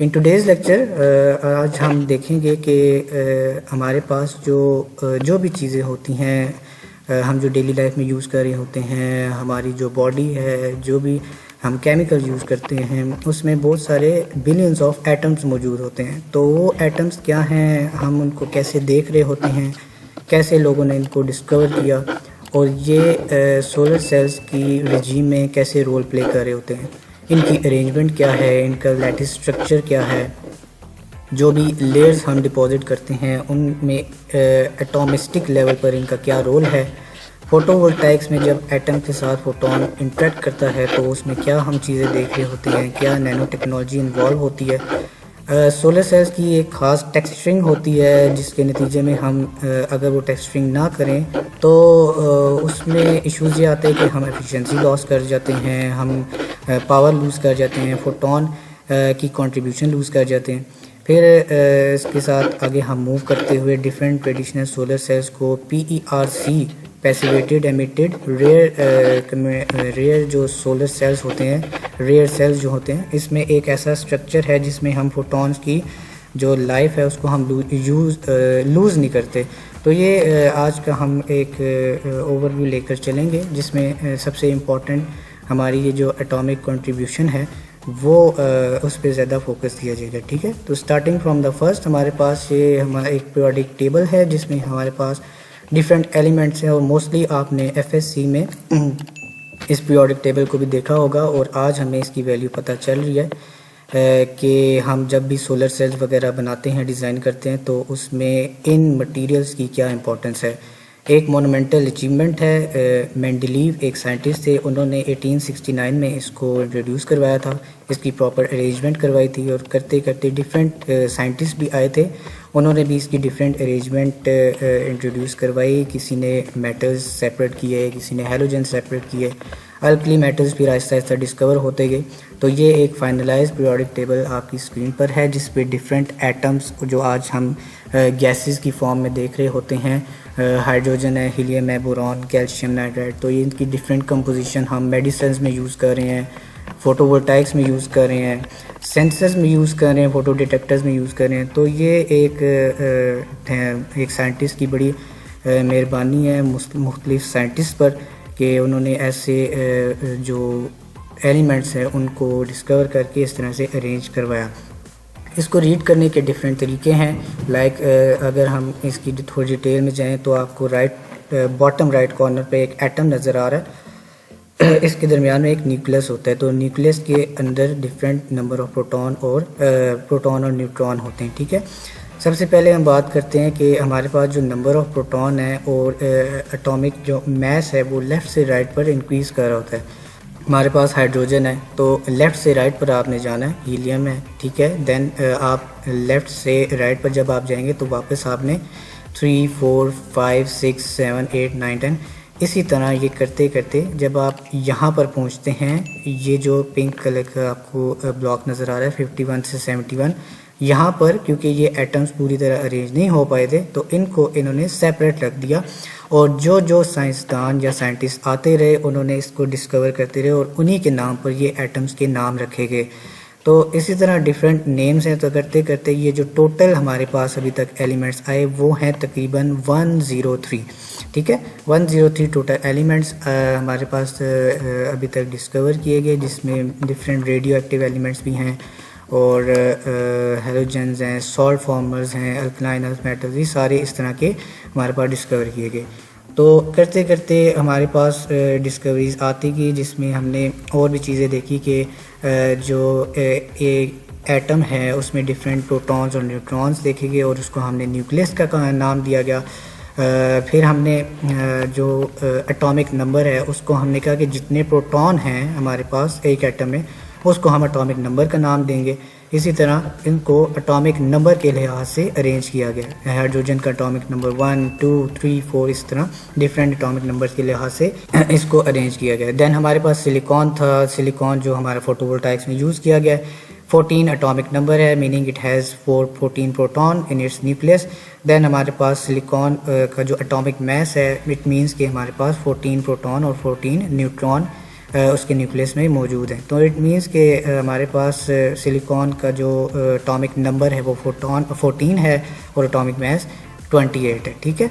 In today's lecture आज हम देखेंगे कि हमारे पास जो भी चीज़ें होती हैं, हम जो डेली लाइफ में यूज़ कर रहे होते हैं, हमारी जो बॉडी है, जो भी हम केमिकल यूज़ करते हैं, उसमें बहुत सारे बिलियंस ऑफ एटम्स मौजूद होते हैं। तो वो एटम्स क्या हैं, हम उनको कैसे देख रहे होते हैं, कैसे लोगों ने इनको डिस्कवर किया और ये सोलर सेल्स की रिजीम में कैसे रोल प्ले कर रहे होते हैं, इनकी अरेंजमेंट क्या है, इनका लैटिस स्ट्रक्चर क्या है, जो भी लेयर्स हम डिपॉजिट करते हैं उनमें एटॉमिस्टिक लेवल पर इनका क्या रोल है। फोटोवोल्टाइक्स में जब एटम के साथ फोटोन इंटरेक्ट करता है तो उसमें क्या हम चीज़ें देख रहे होते हैं, क्या नैनो टेक्नोलॉजी इन्वॉल्व होती है। सोलर सेल्स की एक ख़ास टेक्सचरिंग होती है जिसके नतीजे में हम अगर वो टेक्सचरिंग ना करें तो उसमें इश्यूज़ ये आते हैं कि हम एफिशिएंसी लॉस कर जाते हैं, हम पावर लूज़ कर जाते हैं, फोटोन की कंट्रीब्यूशन लूज़ कर जाते हैं। फिर इसके साथ आगे हम मूव करते हुए डिफरेंट ट्रेडिशनल सोलर सेल्स को PERC पैसिवेटेड एमिटेड रेयर जो सोलर सेल्स होते हैं, रेयर सेल्स जो होते हैं, इसमें एक ऐसा स्ट्रक्चर है जिसमें हम फोटॉन्स की जो लाइफ है उसको हम लूज़ नहीं करते। तो ये आज का हम एक ओवरव्यू लेकर चलेंगे जिसमें सबसे इम्पॉर्टेंट हमारी ये जो एटॉमिक कंट्रीब्यूशन है वो उस पर ज़्यादा फोकस दिया जाएगा। ठीक है, तो स्टार्टिंग फ्रॉम द फर्स्ट हमारे पास ये हमारा एक पीरियोडिक टेबल है जिसमें हमारे पास डिफरेंट एलिमेंट्स हैं और मोस्टली आपने FSC में इस पीरियोडिक टेबल को भी देखा होगा और आज हमें इसकी वैल्यू पता चल रही है कि हम जब भी सोलर सेल्स वगैरह बनाते हैं, डिज़ाइन करते हैं, तो उसमें इन मटेरियल्स की क्या इंपॉर्टेंस है। एक मोनूमेंटल अचीवमेंट है, मेंडलीव एक साइंटिस्ट थे, उन्होंने 1869 में इसको इंट्रोड्यूस करवाया था, इसकी प्रॉपर अरेंजमेंट करवाई थी और करते करते डिफरेंट साइंटिस्ट भी आए थे, उन्होंने भी इसकी डिफरेंट अरेंजमेंट इंट्रोड्यूस करवाई। किसी ने मेटल्स सेपरेट किए, किसी ने हैलोजन सेपरेट किए, अल्कली मेटल्स फिर आहिस्ता आहिस्ता डिस्कवर होते गए। तो ये एक फाइनलाइज्ड पीरियोडिक टेबल आपकी स्क्रीन पर है जिस पे डिफरेंट एटम्स जो आज हम गैसेस की फॉर्म में देख रहे होते हैं, हाइड्रोजन है, हीलियम है, बोरॉन, कैल्शियम नाइट्राइड, तो ये इनकी डिफरेंट कंपोजिशन हम मेडिसिन में यूज़ कर रहे हैं, फोटोवोल्टाइक्स में यूज़ कर रहे हैं, सेंसर्स में यूज़ कर रहे हैं, फोटो डिटेक्टर्स में यूज़ कर रहे हैं। तो ये एक साइंटिस्ट की बड़ी मेहरबानी है मुख्तलिफ साइंटिस्ट पर कि उन्होंने ऐसे जो एलिमेंट्स हैं उनको डिस्कवर करके इस तरह से अरेंज करवाया। इसको रीड करने के डिफरेंट तरीके हैं, लाइक अगर हम इसकी थोड़ी डिटेल में जाएं तो आपको बॉटम राइट कॉर्नर पे एक एटम नज़र आ रहा है, इसके दरमियान में एक न्यूक्लियस होता है। तो न्यूक्लियस के अंदर डिफरेंट नंबर ऑफ प्रोटॉन और न्यूट्रॉन होते हैं। ठीक है, सबसे पहले हम बात करते हैं कि हमारे पास जो नंबर ऑफ प्रोटॉन है और एटॉमिक जो मैस है वो लेफ़्ट से राइट पर इंक्रीज़ कर रहा होता है। हमारे पास हाइड्रोजन है तो लेफ़्ट से राइट पर आपने जाना है, हीलियम है, ठीक है, देन आप लेफ़्ट से राइट पर जब आप जाएंगे तो वापस आपने 3, 4, 5, 6, 7, 8, 9, 10 इसी तरह ये करते करते जब आप यहाँ पर पहुँचते हैं, ये जो पिंक कलर का आपको ब्लॉक नज़र आ रहा है 51 से 71, यहाँ पर क्योंकि ये एटम्स पूरी तरह अरेंज नहीं हो पाए थे तो इनको इन्होंने सेपरेट रख दिया और जो साइंसदान या साइंटिस्ट आते रहे उन्होंने इसको डिस्कवर करते रहे और उन्हीं के नाम पर ये एटम्स के नाम रखे गए। तो इसी तरह डिफरेंट नेम्स हैं। तो करते करते ये जो टोटल हमारे पास अभी तक एलिमेंट्स आए वो हैं तकरीबन 103। ठीक है, 103 टोटल एलिमेंट्स हमारे पास अभी तक डिस्कवर किए गए, जिसमें डिफरेंट रेडियो एक्टिव एलिमेंट्स भी हैं और हैलोजेंस हैं, सॉल्ट फॉर्मर्स हैं, अल्कलाइन अर्थ मेटल्स, ये सारे इस तरह के हमारे पास डिस्कवर किए गए। तो करते करते हमारे पास डिस्कवरीज आती गई जिसमें हमने और भी चीज़ें देखी कि जो एक एटम है उसमें डिफरेंट प्रोटॉन्स और न्यूट्रॉन्स देखे गए और उसको हमने न्यूक्लियस का नाम दिया गया। फिर हमने जो एटॉमिक नंबर है उसको हमने कहा कि जितने प्रोटॉन हैं हमारे पास एक एटम में उसको हम एटॉमिक नंबर का नाम देंगे। इसी तरह इनको एटॉमिक नंबर के लिहाज से अरेंज किया गया। हाइड्रोजन का एटॉमिक नंबर 1, 2, 3, 4 इस तरह डिफरेंट एटॉमिक नंबर्स के लिहाज से इसको अरेंज किया गया। देन हमारे पास सिलिकॉन था, सिलिकॉन जो हमारा फोटोवोल्टाइक्स में यूज़ किया गया है, 14 एटॉमिक नंबर है, meaning it has 14 proton in its nucleus. Then हमारे पास सिलिकॉन का जो एटॉमिक मास है, इट मीन्स कि हमारे पास 14 प्रोटॉन और 14 न्यूट्रॉन उसके न्यूक्लियस में मौजूद हैं। तो इट मीन्स कि हमारे पास सिलिकॉन का जो एटॉमिक नंबर है वो 14 है और एटॉमिक मास 28 है, ठीक है।